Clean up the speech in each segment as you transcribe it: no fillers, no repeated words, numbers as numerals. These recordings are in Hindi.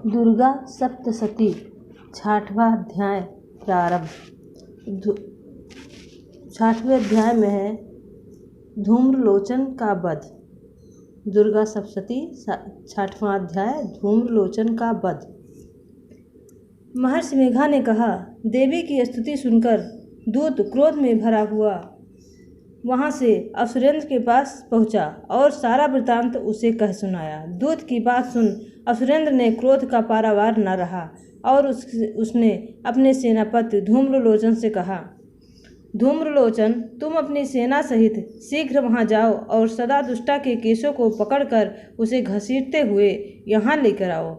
दुर्गा सप्तशती 6वां अध्याय प्रारंभ। 6वें अध्याय में है धूम्रलोचन का वध। दुर्गा सप्तशती 6वां अध्याय धूम्रलोचन का वध। महर्षि मेघा ने कहा, देवी की स्तुति सुनकर दूत क्रोध में भरा हुआ वहां से असुरेंद्र के पास पहुंचा और सारा वृतांत उसे कह सुनाया। दूत की बात सुन असुरेंद्र ने क्रोध का पारावार न रहा और उसने अपने सेनापति धूम्रलोचन से कहा, धूम्रलोचन, तुम अपनी सेना सहित शीघ्र वहां जाओ और सदा दुष्टा के केशों को पकड़कर उसे घसीटते हुए यहाँ लेकर आओ।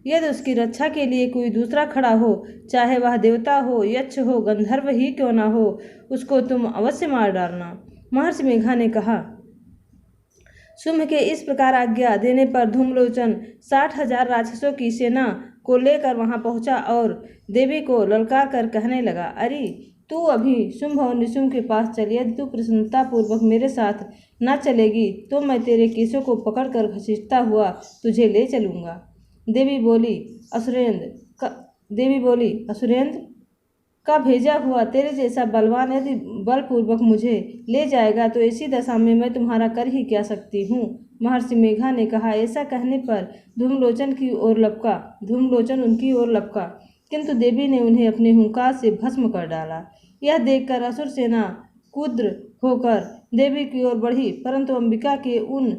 यदि उसकी रक्षा के लिए कोई दूसरा खड़ा हो, चाहे वह देवता हो, यक्ष हो, गंधर्व ही क्यों न हो, उसको तुम अवश्य मार डालना। महर्षि मेघा ने कहा। शुंभ के इस प्रकार आज्ञा देने पर धूम्रलोचन 60,000 राक्षसों की सेना को लेकर वहां पहुंचा और देवी को ललकार कर कहने लगा, अरे तू अभी शुंभ और निशुंभ के पास चल। यदि तू प्रसन्नता पूर्वक मेरे साथ न चलेगी तो मैं तेरे केशों को पकड़कर घसीटता हुआ तुझे ले चलूंगा। देवी बोली, असुरेंद्र का भेजा हुआ तेरे जैसा बलवान यदि बलपूर्वक मुझे ले जाएगा तो ऐसी दशा में मैं तुम्हारा कर ही क्या सकती हूँ। महर्षि मेघा ने कहा। ऐसा कहने पर धूम्रलोचन उनकी ओर लपका, किंतु देवी ने उन्हें अपने हुंकार से भस्म कर डाला। यह देखकर असुर सेना कुद्र होकर देवी की ओर बढ़ी, परंतु अंबिका के उन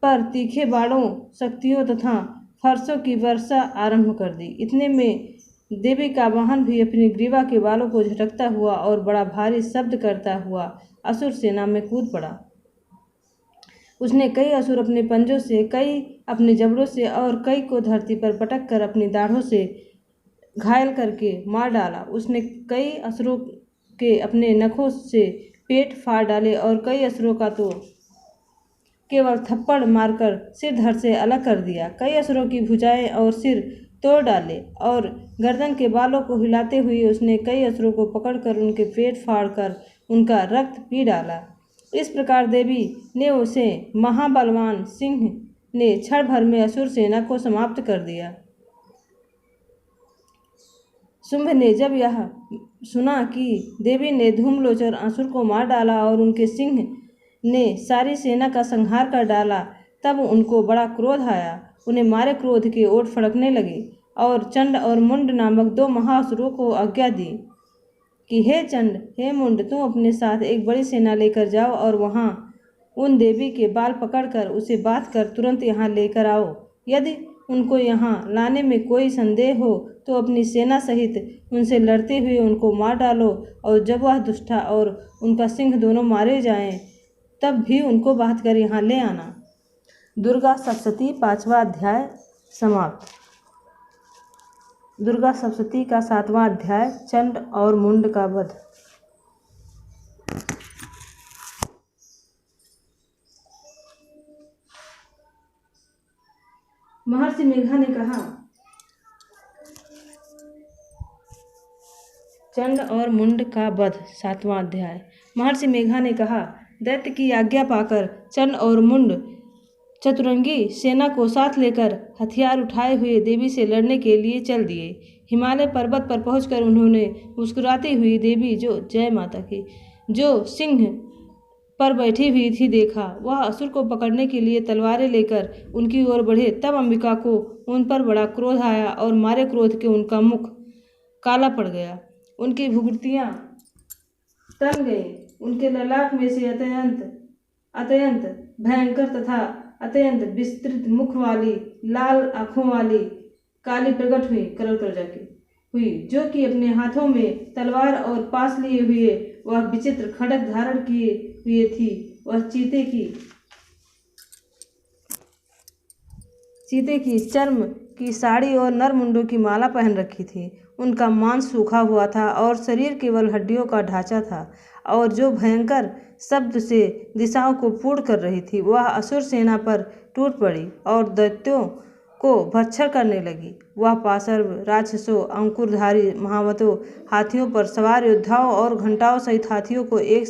पर तीखे बाणों, शक्तियों तथा फरसों की वर्षा आरंभ कर दी। इतने में देवी का वाहन भी अपनी ग्रीवा के बालों को झटकता हुआ और बड़ा भारी शब्द करता हुआ असुर सेना में कूद पड़ा। उसने कई असुर अपने पंजों से, कई अपने जबड़ों से और कई को धरती पर पटक कर अपनी दाढ़ों से घायल करके मार डाला। उसने कई असुरों के अपने नखों से पेट फाड़ डाले और कई असुरों का तो केवल थप्पड़ मारकर सिर धड़ से अलग कर दिया। कई असुरों की भुजाएं और सिर तोड़ डाले और गर्दन के बालों को हिलाते हुए उसने कई असुरों को पकड़कर उनके पेट फाड़कर उनका रक्त पी डाला। इस प्रकार देवी ने उसे महाबलवान सिंह ने क्षण भर में असुर सेना को समाप्त कर दिया। शुंभ ने जब यह सुना कि देवी ने धूम्रलोचन असुर को मार डाला और उनके सिंह ने सारी सेना का संहार कर डाला, तब उनको बड़ा क्रोध आया। उन्हें मारे क्रोध के ओठ फड़कने लगे और चंड और मुंड नामक 2 महाअसुरों को आज्ञा दी कि हे चंड, हे मुंड, तुम अपने साथ एक बड़ी सेना लेकर जाओ और वहां उन देवी के बाल पकड़कर उसे बांध कर तुरंत यहाँ लेकर आओ। यदि उनको यहाँ लाने में कोई संदेह हो तो अपनी सेना सहित उनसे लड़ते हुए उनको मार डालो और जब वह दुष्टा और उनका सिंह दोनों मारे जाएं तब भी उनको बांध कर यहाँ ले आना। दुर्गा सप्तशती 5वां अध्याय समाप्त। दुर्गा सप्तशती का 7वां अध्याय चंड और मुंड का वध। महर्षि मेघा ने कहा, चंड और मुंड का वध 7वां अध्याय। महर्षि मेघा ने कहा, दैत्य की आज्ञा पाकर चंड और मुंड चतुरंगी सेना को साथ लेकर हथियार उठाए हुए देवी से लड़ने के लिए चल दिए। हिमालय पर्वत पर पहुंचकर उन्होंने मुस्कुराती हुई देवी जय माता की जो सिंह पर बैठी हुई थी देखा। वह असुर को पकड़ने के लिए तलवारें लेकर उनकी ओर बढ़े। तब अंबिका को उन पर बड़ा क्रोध आया और मारे क्रोध के उनका मुख काला पड़ गया, उनकी भुगुतियाँ तन गई, उनके ललाट में से अत्यंत भयंकर तथा अत्यंत विस्तृत मुख वाली लाल आँखों वाली काली प्रकट हुई हुई जो कि अपने हाथों में तलवार और पास लिए हुए वह विचित्र खड्ग धारण किए हुए थी। वह चीते की चर्म की साड़ी और नरमुंडों की माला पहन रखी थी। उनका मांस सूखा हुआ था और शरीर केवल हड्डियों का ढांचा था और जो भयंकर शब्द से दिशाओं को पूर्ण कर रही थी। वह असुर सेना पर टूट पड़ी और दैत्यों को भक्षण करने लगी। वह पाशर्व राक्षसों, अंकुरधारी महावतों, हाथियों पर सवार योद्धाओं और घंटाओं सहित हाथियों को एक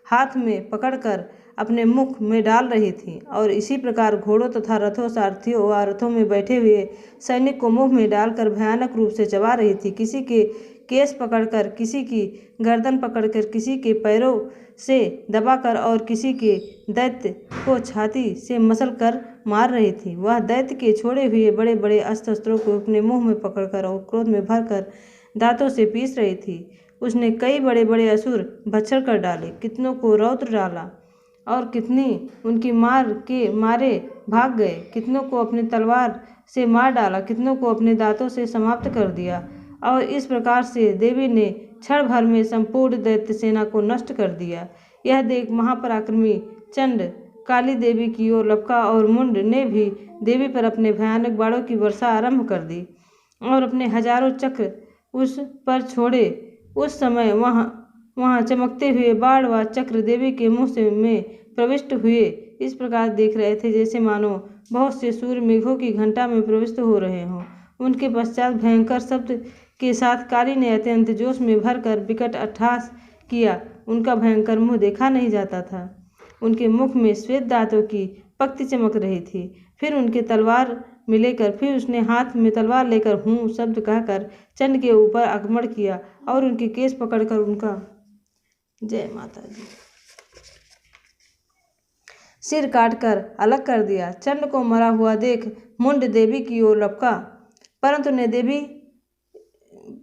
हाथ में पकड़कर अपने मुख में डाल रही थी और इसी प्रकार घोड़ों तथा रथों, सारथियों व रथों में बैठे हुए सैनिक को मुंह में डालकर भयानक रूप से चबा रही थी। किसी के केस पकड़कर, किसी की गर्दन पकड़कर, किसी के पैरों से दबाकर और किसी के दैत्य को छाती से मसल कर मार रही थी। वह दैत्य के छोड़े हुए बड़े बड़े अस्त्रों को अपने मुंह में पकड़कर और क्रोध में भरकर दांतों से पीस रही थी। उसने कई बड़े बड़े असुर भस्म कर डाले, कितनों को रौद्र डाला और कितने उनकी मार के मारे भाग गए, कितनों को अपनी तलवार से मार डाला, कितनों को अपने दांतों से समाप्त कर दिया। और इस प्रकार से देवी ने क्षण भर में संपूर्ण दैत्य सेना को नष्ट कर दिया। यह देख महापराक्रमी चंड काली देवी की ओर लपका और मुंड ने भी देवी पर अपने भयानक बाणों की वर्षा आरंभ कर दी और अपने हजारों चक्र उस पर छोड़े। उस समय वहाँ चमकते हुए बाण व चक्र देवी के मुँह से में प्रविष्ट हुए। इस प्रकार देख रहे थे जैसे मानो बहुत से सूर्य मेघों की घंटा में प्रविष्ट हो रहे हों। उनके पश्चात भयंकर शब्द के साथ काली ने अत्यंत जोश में भरकर विकट अट्टहास किया। उनका भयंकर मुँह देखा नहीं जाता था, उनके मुख में श्वेत दांतों की पंक्ति चमक रही थी। फिर उनके तलवार में लेकर फिर उसने हाथ में तलवार लेकर हूँ शब्द कहकर चंड के ऊपर आक्रमण किया और उनके केस पकड़कर उनका जय माता दी सिर काटकर अलग कर दिया। चंड को मरा हुआ देख मुंड देवी की ओर लपका,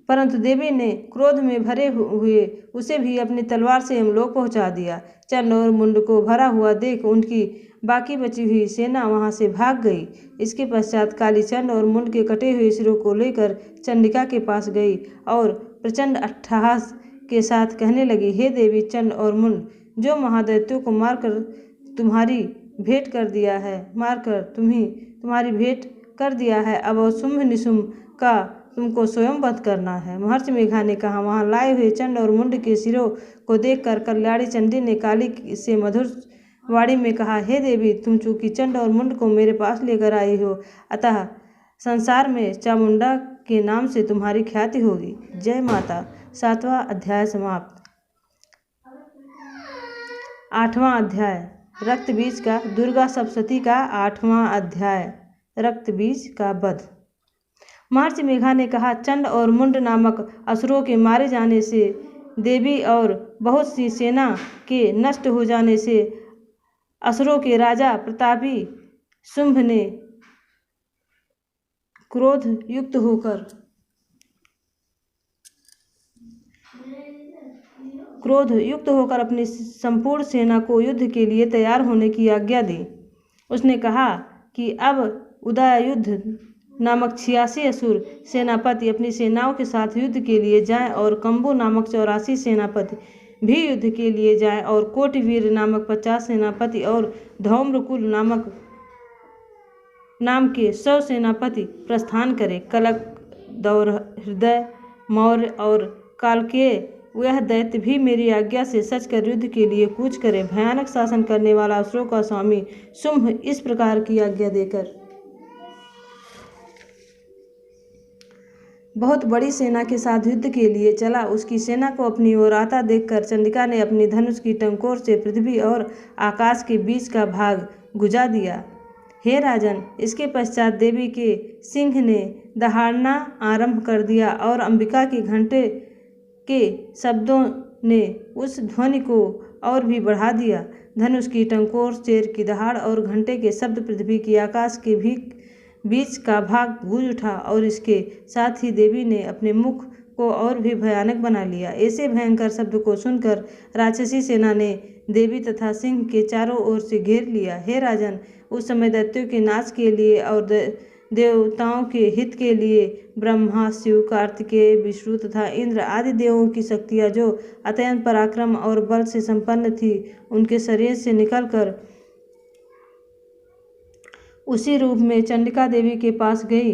परंतु देवी ने क्रोध में भरे हुए उसे भी अपनी तलवार से यमलोक पहुंचा दिया। चंड और मुंड को भरा हुआ देख उनकी बाकी बची हुई सेना वहां से भाग गई। इसके पश्चात काली चंड और मुंड के कटे हुए सिरों को लेकर चंडिका के पास गई और प्रचंड अट्टहास के साथ कहने लगी, हे देवी चंड और मुंड, जो महादैत्यों को मारकर तुम्हारी भेंट कर दिया है, अब शुंभ निशुंभ का तुमको स्वयं वध करना है। महर्षि मेघा ने कहा। वहां लाए हुए चंड और मुंड के सिरों को देखकर कल्याणी चंडी ने काली से मधुर वाणी में कहा, हे देवी, तुम चूंकि चंड और मुंड को मेरे पास लेकर आई हो, अतः संसार में चामुंडा के नाम से तुम्हारी ख्याति होगी। जय माता। 7वां अध्याय समाप्त। 8वां अध्याय रक्त बीज का दुर्गा सप्तशती का 8वां अध्याय रक्त बीज का वध। महर्षि मेघा ने कहा, चंड और मुंड नामक असुरों के मारे जाने से देवी और बहुत सी सेना के नष्ट हो जाने से असुरों के राजा प्रतापी शुंभ ने क्रोध युक्त होकर अपनी संपूर्ण सेना को युद्ध के लिए तैयार होने की आज्ञा दी। उसने कहा कि अब उदययुद्ध नामक 86 असुर सेनापति अपनी सेनाओं के साथ युद्ध के लिए जाएं और कंबु नामक 84 सेनापति भी युद्ध के लिए जाएं और कोटिवीर नामक 50 सेनापति और धौम्रकुल नाम के 100 सेनापति प्रस्थान करें। कलक, दौर्हृदय, मौर्य और कालकेय वह दैत्य भी मेरी आज्ञा से सच कर युद्ध के लिए कूच करे। भयानक शासन करने वाला असुरों का स्वामी शुंभ इस प्रकार की आज्ञा देकर बहुत बड़ी सेना के साथ युद्ध के लिए चला। उसकी सेना को अपनी ओर आता देखकर चंडिका ने अपनी धनुष की टंकोर से पृथ्वी और आकाश के बीच का भाग गुजा दिया। हे राजन, इसके पश्चात देवी के सिंह ने दहाड़ना आरंभ कर दिया और अंबिका के घंटे के शब्दों ने उस ध्वनि को और भी बढ़ा दिया। धनुष की टंकोर, शेर की दहाड़ और घंटे के शब्द पृथ्वी की आकाश के भी बीच का भाग गूंज उठा और इसके साथ ही देवी ने अपने मुख को और भी भयानक बना लिया। ऐसे भयंकर शब्द को सुनकर राक्षसी सेना ने देवी तथा सिंह के चारों ओर से घेर लिया। हे राजन, उस समय दैत्यों के नाश के लिए और देवताओं के हित के लिए ब्रह्मा, शिव, कार्तिकेय, विष्णु तथा इंद्र आदि देवों की शक्तियाँ जो अत्यंत पराक्रम और बल से संपन्न थी, उनके शरीर से निकलकर उसी रूप में चंडिका देवी के पास गई।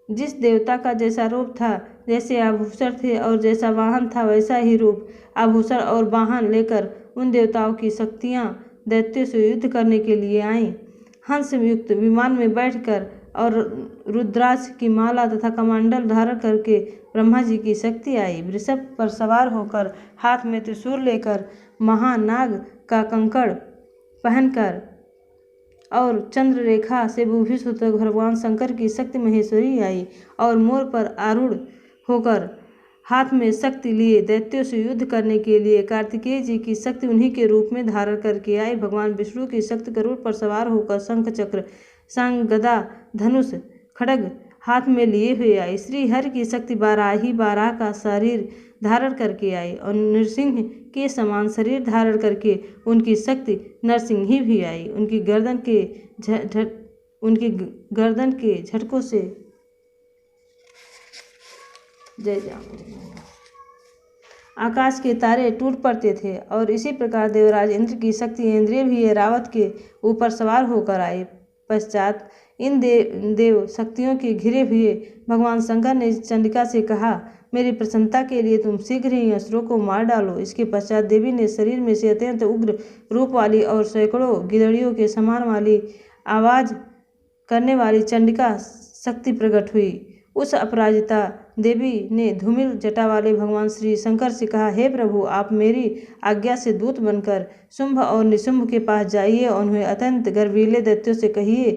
जिस देवता का जैसा रूप था, जैसे आभूषण थे और जैसा वाहन था, वैसा ही रूप, आभूषण और वाहन लेकर उन देवताओं की शक्तियाँ दैत्यों से युद्ध करने के लिए आईं। हंस युक्त विमान में बैठकर और रुद्राक्ष की माला तथा कमंडल धारण करके ब्रह्मा जी की शक्ति आई। वृषभ पर सवार होकर हाथ में त्रिशूल लेकर महानाग का कंकड़ पहनकर और चंद्र रेखा से भूषित होकर भगवान शंकर की शक्ति महेश्वरी आई और मोर पर आरूढ़ होकर हाथ में शक्ति लिए दैत्यों से युद्ध करने के लिए कार्तिकेय जी की शक्ति उन्हीं के रूप में धारण करके आए। भगवान विष्णु की शक्ति गरुड़ पर सवार होकर शंख चक्र सांग गदा धनुष खड्ग हाथ में लिए हुए आई। श्री हरि की शक्ति बाराही बारह का शरीर धारण करके आई और नरसिंह के समान शरीर धारण करके उनकी शक्ति नरसिंही भी आई। उनकी गर्दन के झटकों से आकाश के तारे टूट पड़ते थे और इसी प्रकार देवराज इंद्र की शक्ति इंद्रिय भी ऐरावत के ऊपर सवार होकर आए। पश्चात इन देव शक्तियों के घिरे हुए भगवान शंकर ने चंडिका से कहा, मेरी प्रसन्नता के लिए तुम शीघ्र ही असुरों को मार डालो। इसके पश्चात देवी ने शरीर में से अत्यंत उग्र रूप वाली और सैकड़ों गिदड़ियों के समान वाली आवाज करने वाली चंडिका शक्ति प्रकट हुई। उस अपराजिता देवी ने धूमिल जटा वाले भगवान श्री शंकर से कहा, हे प्रभु, आप मेरी आज्ञा से दूत बनकर शुंभ और निशुंभ के पास जाइए और उन्हें अत्यंत गर्वीले दैत्यों से कहिए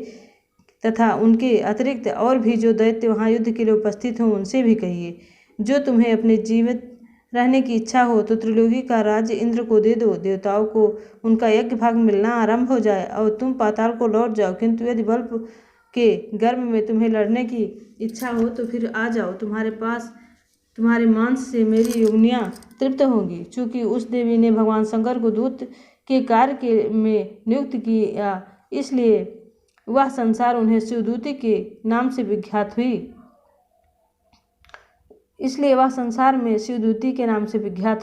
तथा उनके अतिरिक्त और भी जो दैत्य वहाँ युद्ध के लिए उपस्थित हों उनसे भी कहिए, जो तुम्हें अपने जीवित रहने की इच्छा हो तो त्रिलोकी का राज्य इंद्र को दे दो। देवताओं को उनका यज्ञ भाग मिलना आरंभ हो जाए और तुम पाताल को लौट जाओ। किंतु यदि बल्ब के गर्भ में तुम्हें लड़ने की इच्छा हो तो फिर आ जाओ, तुम्हारे मांस से मेरी योनियां तृप्त होंगी। चूँकि उस देवी ने भगवान शंकर को दूत के कार्य में नियुक्त किया, इसलिए वह संसार उन्हें शिवदूती के नाम से विख्यात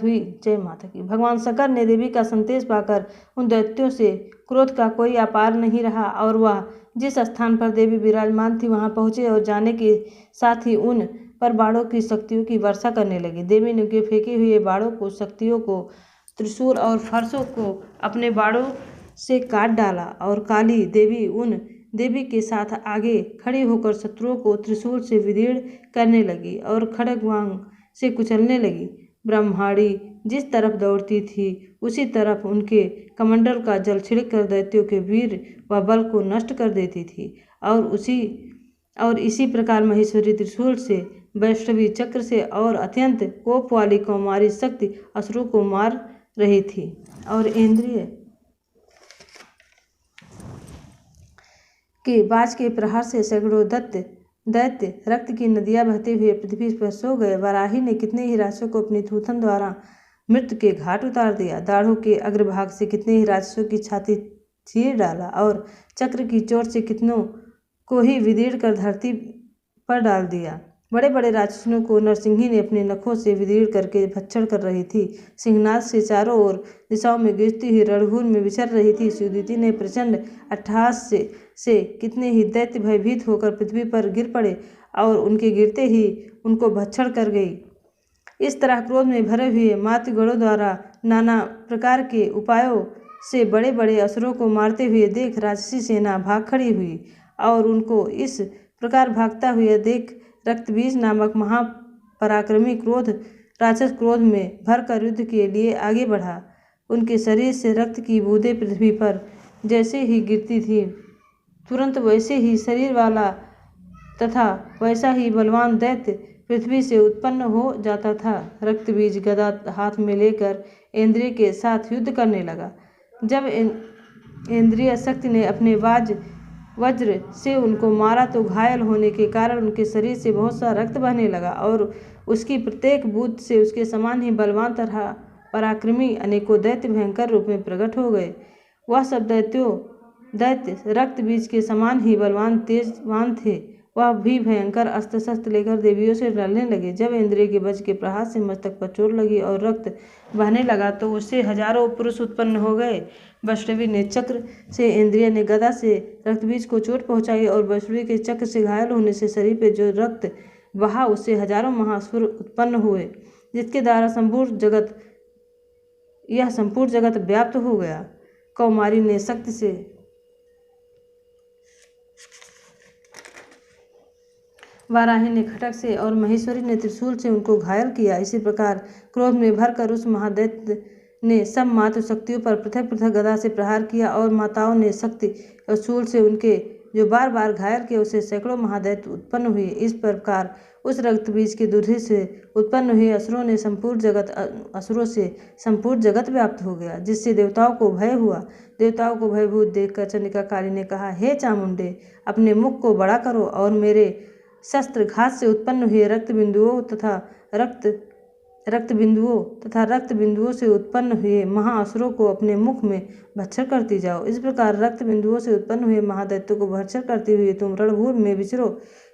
हुई। जय माता की। भगवान शंकर ने देवी का संदेश पाकर उन दैत्यों से क्रोध का कोई अपार नहीं रहा और वह जिस स्थान पर देवी विराजमान थी वहां पहुंचे और जाने के साथ ही उन पर बाणों की शक्तियों की वर्षा करने लगी। देवी ने उनके फेंके हुए बाणों को, शक्तियों को, त्रिशूल और फरसों को अपने बाणों से काट डाला और काली देवी उन देवी के साथ आगे खड़ी होकर शत्रुओं को त्रिशूल से विदीर्ण करने लगी और खड्गवांग से कुचलने लगी। ब्रह्माणी जिस तरफ दौड़ती थी उसी तरफ उनके कमंडल का जल छिड़क कर दैत्यों के वीर व बल को नष्ट कर देती थी और इसी प्रकार महेश्वरी त्रिशूल से, वैष्णवी चक्र से और अत्यंत कोप वाली कौमारी शक्ति असुरों को मार रही थी। और इंद्रिय के बाज के प्रहार से सैकड़ों दैत्य रक्त की नदियां बहते हुए पृथ्वी पर सो गए। वराही ने कितने ही राक्षसों को अपनी थूथन द्वारा मृत्यु के घाट उतार दिया। दाढ़ों के अग्रभाग से कितने ही राक्षसों की छाती चीर डाला और चक्र की चोट से कितनों को ही विदीर्ण कर धरती पर डाल दिया। बड़े बड़े राक्षसों को नरसिंही ने अपने नखों से विदीर्ण करके भक्षण कर रही थी। सिंहनाद से चारों ओर दिशाओं में गिरती हुई रणभूमि में विचर रही थी। शिवदूती ने प्रचंड अट्टहास से कितने ही दैत्य भयभीत होकर पृथ्वी पर गिर पड़े और उनके गिरते ही उनको भक्षण कर गई। इस तरह क्रोध में भरे हुए मातृगणों द्वारा नाना प्रकार के उपायों से बड़े बड़े असुरों को मारते हुए देख राक्षसी सेना भाग खड़ी हुई और उनको इस प्रकार भागता हुआ देख रक्तबीज नामक महापराक्रमी राक्षस क्रोध में भरकर युद्ध के लिए आगे बढ़ा। उनके शरीर से रक्त की बूंदें पृथ्वी पर जैसे ही गिरती थी तुरंत वैसे ही शरीर वाला तथा वैसा ही बलवान दैत्य पृथ्वी से उत्पन्न हो जाता था। रक्तबीज गदा हाथ में लेकर इंद्रिय के साथ युद्ध करने लगा। जब इंद्रिय शक्ति ने अपने वज्र से उनको मारा तो घायल होने के कारण उनके शरीर से बहुत सा रक्त बहने लगा और उसकी प्रत्येक बूंद से उसके समान ही बलवान तरह पराक्रमी अनेकों दैत्य भयंकर रूप में प्रकट हो गए। वह सब दैत्य रक्त बीज के समान ही बलवान तेजवान थे। वह भी भयंकर अस्त्र शस्त्र लेकर देवियों से लड़ने लगे। जब इंद्रिय के वज्र के प्रहार से मस्तक पर चोट लगी और रक्त बहने लगा तो उससे हजारों पुरुष उत्पन्न हो गए। वैष्णवी ने चक्र से, इंद्रिय ने गदा से रक्तबीज को चोट पहुंचाई और वैष्णवी के चक्र से घायल होने से शरीर पर जो रक्त बहा उससे हजारों महासुर उत्पन्न हुए, जिसके द्वारा यह संपूर्ण जगत व्याप्त हो गया। कौमारी ने शक्ति से, वाराही ने खड्ग से और महेश्वरी ने त्रिशूल से उनको घायल किया। इसी प्रकार क्रोध में भरकर उस महादैत्य ने सब मातृशक्तियों पर पृथक पृथक गदा से प्रहार किया और माताओं ने शक्ति और शूल से उनके जो बार बार घायल किए उसे सैकड़ों महादैत्य उत्पन्न हुए। इस प्रकार उस रक्त बीज के दूरहि से उत्पन्न हुए असुरों से संपूर्ण जगत व्याप्त हो गया, जिससे देवताओं को भय हुआ। देवताओं को भयभूत देखकर चंडिका काली ने कहा, हे चामुंडे, अपने मुख को बड़ा करो और मेरे शस्त्र घात से उत्पन्न हुए रक्त बिंदुओं से उत्पन्न हुए महाअसुरों को अपने मुख में भक्षण करती जाओ। इस प्रकार रक्त बिंदुओं से उत्पन्न हुए महादैत्यों को भक्षण करते हुए तुम रणभूमि में विचरो।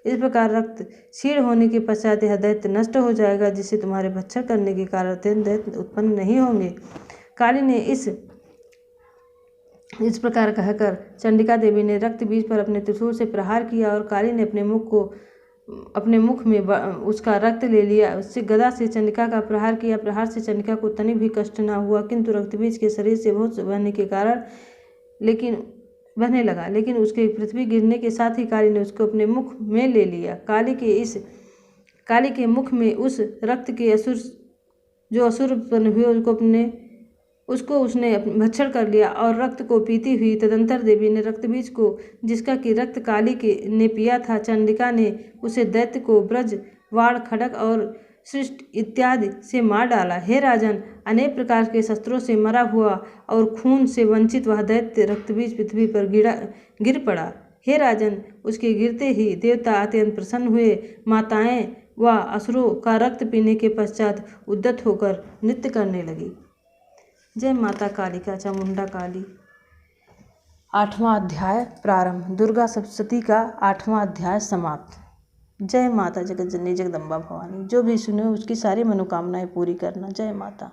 इस प्रकार रक्त क्षीण होने के पश्चात यह दैत्य नष्ट हो जाएगा, जिससे तुम्हारे भक्षण करने के कारण अत्यंत दैत्य उत्पन्न नहीं होंगे। काली ने इस प्रकार कहकर चंडिका देवी ने रक्त बीज पर अपने त्रिशूल से प्रहार किया और काली ने अपने मुख में उसका रक्त ले लिया। उससे गदा से चंडिका का प्रहार किया। प्रहार से चंडिका को तनिक भी कष्ट न हुआ, किंतु रक्तबीज के शरीर से बहुत बहने के कारण बहने लगा, लेकिन उसके पृथ्वी गिरने के साथ ही काली ने उसको अपने मुख में ले लिया। काली के मुख में उस रक्त के असुर उत्पन्न हुए उसको उसने भक्षण कर लिया और रक्त को पीती हुई तदंतर देवी ने रक्तबीज को, जिसका कि रक्त काली ने पिया था, चंडिका ने उसे दैत्य को ब्रज, वाण, खड्ग और सृष्ट इत्यादि से मार डाला। हे राजन, अनेक प्रकार के शस्त्रों से मरा हुआ और खून से वंचित वह दैत्य रक्तबीज पृथ्वी पर गिर पड़ा। हे राजन, उसके गिरते ही देवता अत्यंत प्रसन्न हुए। माताएं व असुरों का रक्त पीने के पश्चात उद्यत होकर नृत्य करने लगी। जय माता कालिका चामुंडा काली। 8वां अध्याय प्रारंभ। दुर्गा सप्तशती का 8वां अध्याय समाप्त। जय माता जगत जननी जगदम्बा भवानी। जो भी सुने उसकी सारी मनोकामनाएं पूरी करना। जय माता।